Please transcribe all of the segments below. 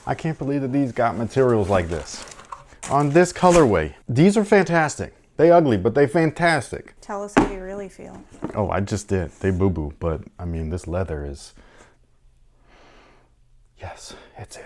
I can't believe that these got materials like this on this colorway. These are fantastic. They ugly, but they fantastic. Tell us how you really feel. Oh, I just did. They boo-boo, but I mean, this leather is, yes, it's it.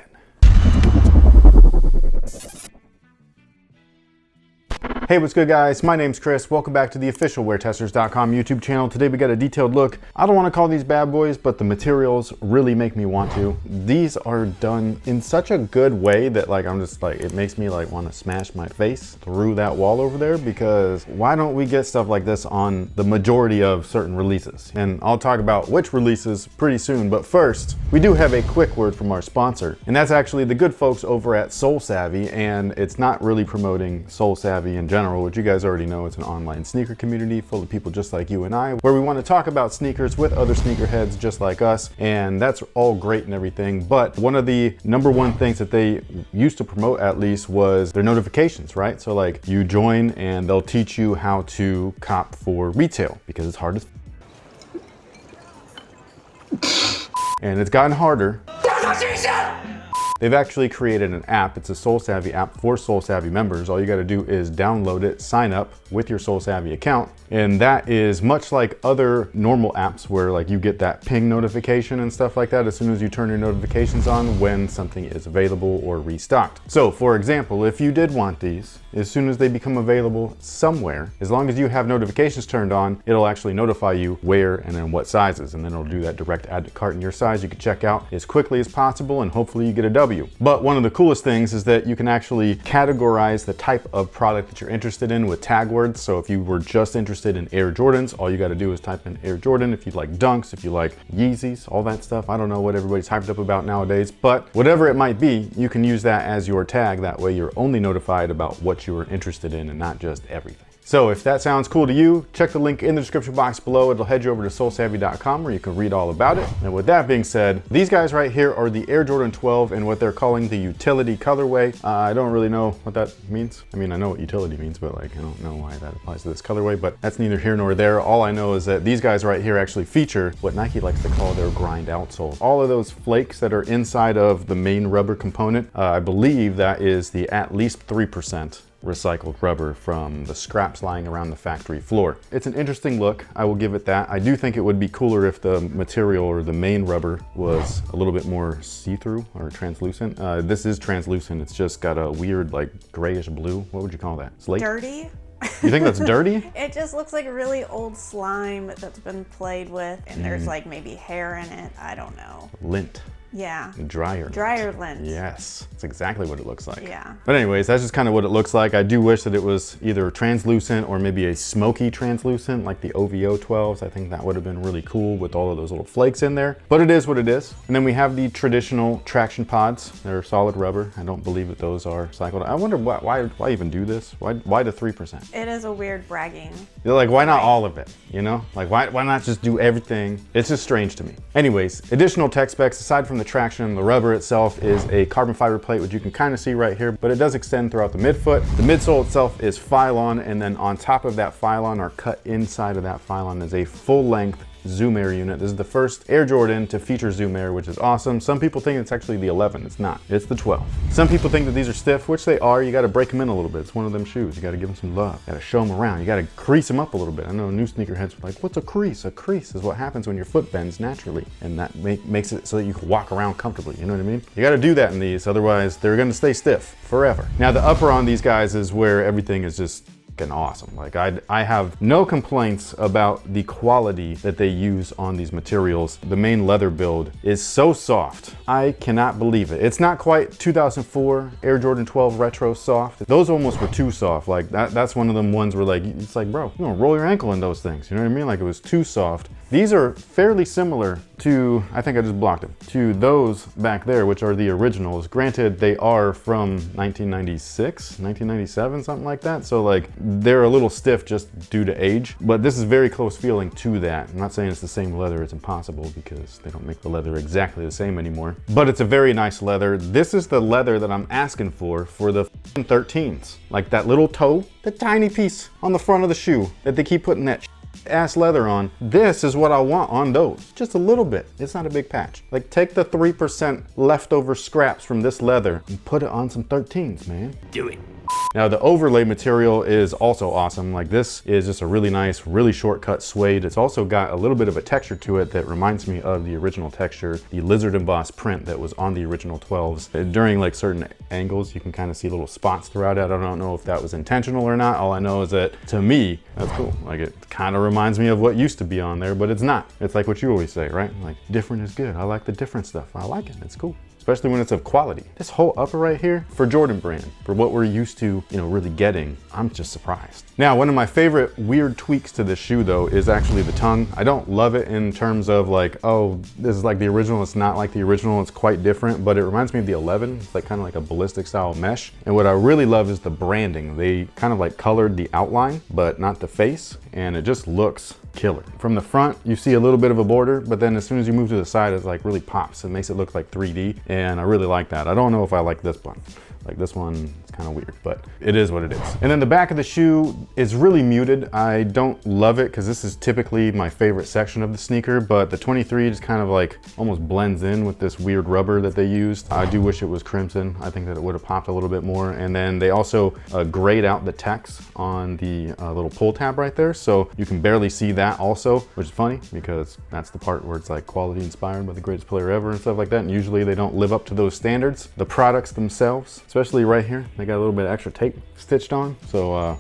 Hey, what's good, guys? My name's Chris. Welcome back to the official WearTesters.com YouTube channel. Today we got a detailed look. I don't want to call these bad boys, but the materials really make me want to. These are done in such a good way that I'm just it makes me want to smash my face through that wall over there, because why don't we get stuff like this on the majority of certain releases? And I'll talk about which releases pretty soon, but first, we do have a quick word from our sponsor, and that's actually the good folks over at Sole Savvy, and it's not really promoting Sole Savvy in general, which you guys already know. It's an online sneaker community full of people just like you and I, where we want to talk about sneakers with other sneakerheads just like us, and that's all great and everything, but one of the #1 things that they used to promote, at least, was their notifications, right? So you join and they'll teach you how to cop for retail, because it's hard as and it's gotten harder. They've actually created an app. It's a Sole Savvy app for Sole Savvy members. All you gotta do is download it, sign up with your Sole Savvy account, and that is much like other normal apps where you get that ping notification and stuff like that as soon as you turn your notifications on when something is available or restocked. So for example, if you did want these, as soon as they become available somewhere, as long as you have notifications turned on, it'll actually notify you where and in what sizes, and then it'll do that direct add to cart in your size you can check out as quickly as possible, and hopefully you get a W. But one of the coolest things is that you can actually categorize the type of product that you're interested in with tag words. So if you were just interested in Air Jordans, all you got to do is type in Air Jordan. If you like Dunks, if you like Yeezys, all that stuff. I don't know what everybody's hyped up about nowadays, but whatever it might be, you can use that as your tag. That way you're only notified about what you are interested in and not just everything. So if that sounds cool to you, check the link in the description box below. It'll head you over to solesavvy.com where you can read all about it. And with that being said, these guys right here are the Air Jordan 12 in what they're calling the utility colorway. I don't really know what that means. I mean, I know what utility means, but I don't know why that applies to this colorway, but that's neither here nor there. All I know is that these guys right here actually feature what Nike likes to call their grind outsole. All of those flakes that are inside of the main rubber component, I believe that is the at least 3% recycled rubber from the scraps lying around the factory floor. It's an interesting look, I will give it that. I do think it would be cooler if the material or the main rubber was a little bit more see-through or translucent. This is translucent, it's just got a weird grayish blue. What would you call that? Slate? Dirty. You think that's dirty? It just looks like a really old slime that's been played with, and there's maybe hair in it. I don't know. Lint. Yeah. Dryer lint. Yes, that's exactly what it looks like. Yeah. But anyways, that's just kind of what it looks like. I do wish that it was either translucent or maybe a smoky translucent like the OVO 12s. I think that would have been really cool with all of those little flakes in there. But it is what it is. And then we have the traditional traction pods. They're solid rubber. I don't believe that those are cycled. I wonder why even do this? Why the 3%? It is a weird bragging. You're why not all of it? You know? Why not just do everything? It's just strange to me. Anyways, additional tech specs aside from the traction, the rubber itself is a carbon fiber plate, which you can kind of see right here, but it does extend throughout the midfoot. The midsole itself is Phylon, and then on top of that Phylon, or cut inside of that Phylon, is a full-length Zoom Air unit. This is the first Air Jordan to feature Zoom Air, which is awesome. Some people think it's actually the 11. It's not. It's the 12. Some people think that these are stiff, which they are. You got to break them in a little bit. It's one of them shoes. You got to give them some love. You got to show them around. You got to crease them up a little bit. I know new sneakerheads are like, what's a crease? A crease is what happens when your foot bends naturally, and that makes it so that you can walk around comfortably. You know what I mean? You got to do that in these, otherwise they're going to stay stiff forever. Now the upper on these guys is where everything is just awesome. I have no complaints about the quality that they use on these materials. The main leather build is so soft. I cannot believe it. It's not quite 2004 Air Jordan 12 retro soft. Those almost were too soft. That's one of them ones where it's bro, you're gonna roll your ankle in those things. You know what I mean? It was too soft. These are fairly similar to, I think I just blocked them, to those back there, which are the originals. Granted, they are from 1996, 1997, something like that. So they're a little stiff just due to age, but this is very close feeling to that. I'm not saying it's the same leather, it's impossible because they don't make the leather exactly the same anymore, but it's a very nice leather. This is the leather that I'm asking for the 13s. That little toe, the tiny piece on the front of the shoe that they keep putting that ass leather on. This is what I want on those. Just a little bit. It's not a big patch. Like, take the 3% leftover scraps from this leather and put it on some 13s, man. Do it. Now the overlay material is also awesome. Like, this is just a really nice, really short-cut suede. It's also got a little bit of a texture to it that reminds me of the original texture, the lizard embossed print that was on the original 12s. During like certain angles, you can kind of see little spots throughout it. I don't know if that was intentional or not. All I know is that, to me, that's cool. Like, it kind of reminds me of what used to be on there, but it's not. It's like what you always say, right? Like, different is good. I like the different stuff. I like it. It's cool. Especially when it's of quality. This whole upper right here, for Jordan brand, for what we're used to, you know, really getting, I'm just surprised. Now, one of my favorite weird tweaks to this shoe though is actually the tongue. I don't love it in terms of like, oh, this is like the original, it's not like the original, it's quite different, but it reminds me of the 11. It's like kind of like a ballistic style mesh. And what I really love is the branding. They kind of like colored the outline, but not the face, and it just looks killer. From the front, you see a little bit of a border, but then as soon as you move to the side, it's like really pops. It makes it look like 3D, and I really like that. I don't know if I like this one. Like, this one, it's kind of weird, but it is what it is. And then the back of the shoe is really muted. I don't love it because this is typically my favorite section of the sneaker, but the 23 just kind of like almost blends in with this weird rubber that they used. I do wish it was crimson. I think that it would have popped a little bit more. And then they also grayed out the text on the little pull tab right there. So you can barely see that also, which is funny because that's the part where it's like quality inspired by the greatest player ever and stuff like that. And usually they don't live up to those standards. The products themselves, especially right here, they got a little bit of extra tape stitched on. So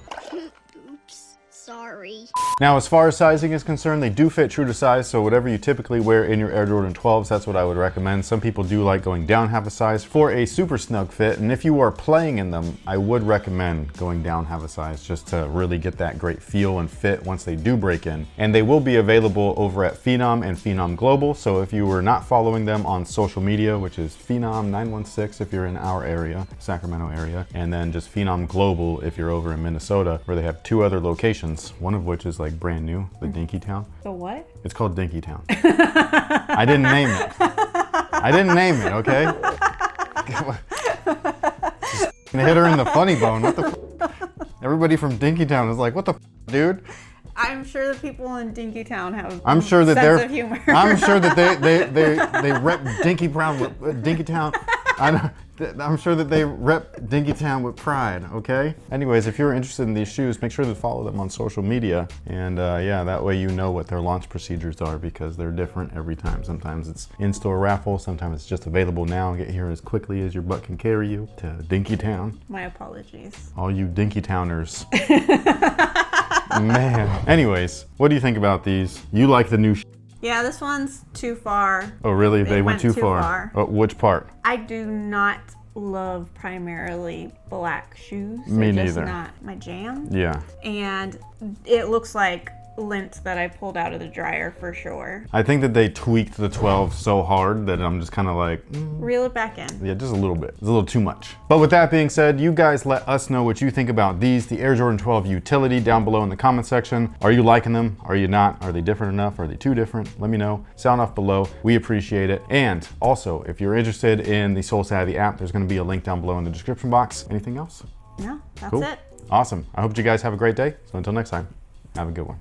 oops, sorry. Now, as far as sizing is concerned, they do fit true to size. So whatever you typically wear in your Air Jordan 12s, that's what I would recommend. Some people do like going down half a size for a super snug fit. And if you are playing in them, I would recommend going down half a size just to really get that great feel and fit once they do break in. And they will be available over at Phenom and Phenom Global. So if you were not following them on social media, which is Phenom 916 if you're in our area, Sacramento area, and then just Phenom Global if you're over in Minnesota, where they have 2 other locations, one of which is like brand new, the Dinky Town. The what? It's called Dinky Town. I didn't name it. I didn't name it, okay? Just hit her in the funny bone. What the Everybody from Dinky Town is like, what the dude? I'm sure the people in Dinky Town have I'm sure that sense of humor. I'm sure that they rep Dinky Town with Dinky Town. I'm sure that they rep Dinky Town with pride, okay? Anyways, if you're interested in these shoes, make sure to follow them on social media. And yeah, that way you know what their launch procedures are because they're different every time. Sometimes it's in-store raffle, sometimes it's just available now. Get here as quickly as your butt can carry you to Dinky Town. My apologies. All you Dinky Towners. Man. Anyways, what do you think about these? You like the new Yeah, this one's too far. Oh, really? They went too far. Oh, which part? I do not love primarily black shoes. Me They're neither. Just not my jam. Yeah. And it looks like lint that I pulled out of the dryer for sure. I think that they tweaked the 12 so hard that I'm just kind of like, Reel it back in. yeah, just a little bit. It's a little too much. But with that being said, you guys let us know what you think about these, the Air Jordan 12 utility down below in the comment section. Are you liking them? Are you not? Are they different enough? Are they too different? Let me know. Sound off below. We appreciate it. And also, if you're interested in the Soul Savvy app, there's going to be a link down below in the description box. Anything else? No, that's Cool. it. Awesome. I hope you guys have a great day. So until next time, have a good one.